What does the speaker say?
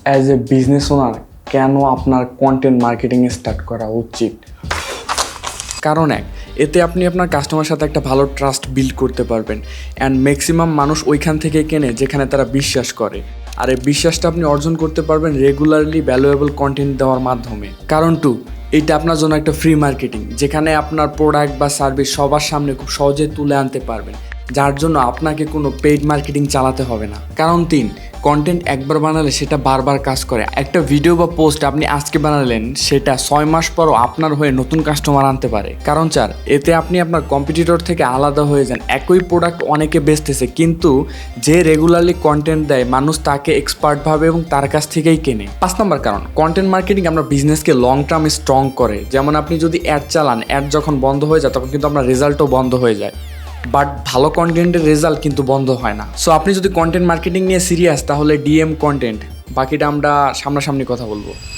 As a business owner কেন আপনার content marketing start করা উচিত? কারণ এতে আপনি আপনার কাস্টমারের সাথে একটা ভালো ট্রাস্ট বিল্ড করতে পারবেন অ্যান্ড ম্যাক্সিমাম মানুষ ওইখান থেকে কেনে যেখানে তারা বিশ্বাস করে। আর এই বিশ্বাসটা আপনি অর্জন করতে পারবেন রেগুলারলি ভ্যালুয়েবল কন্টেন্ট দেওয়ার মাধ্যমে। কারণ 2, এইটা আপনার জন্য একটা ফ্রি মার্কেটিং, যেখানে আপনার প্রোডাক্ট বা সার্ভিস সবার সামনে খুব সহজে তুলে আনতে পারবেন, যার জন্য আপনাকে কোনো পেইড মার্কেটিং চালাতে হবে না। কারণ 3, কন্টেন্ট একবার বানালে সেটা বারবার কাজ করে। একটা ভিডিও বা পোস্ট আপনি আজকে বানালেন, সেটা 6 মাস পরও আপনার হয়ে নতুন কাস্টমার আনতে পারে। কারণ 4, এতে আপনি আপনার কম্পিটিটর থেকে আলাদা হয়ে যান। একই প্রোডাক্ট অনেকে বেচতেছে, কিন্তু যে রেগুলারলি কন্টেন্ট দেয় মানুষ তাকে এক্সপার্ট ভাবে এবং তার কাছ থেকেই কেনে। 5 নম্বর কারণ, কন্টেন্ট মার্কেটিং আপনার বিজনেসকে লং টার্ম স্ট্রং করে। যেমন আপনি যদি অ্যাড চালান, অ্যাড যখন বন্ধ হয়ে যায় তখন কিন্তু আপনার রেজাল্টও বন্ধ হয়ে যায়, বাট ভালো কন্টেন্টের রেজাল্ট কিন্তু বন্ধ হয় না। সো আপনি যদি কন্টেন্ট মার্কেটিং নিয়ে সিরিয়াস, তাহলে ডিএম কন্টেন্ট, বাকিটা আমরা সামনাসামনি কথা বলবো।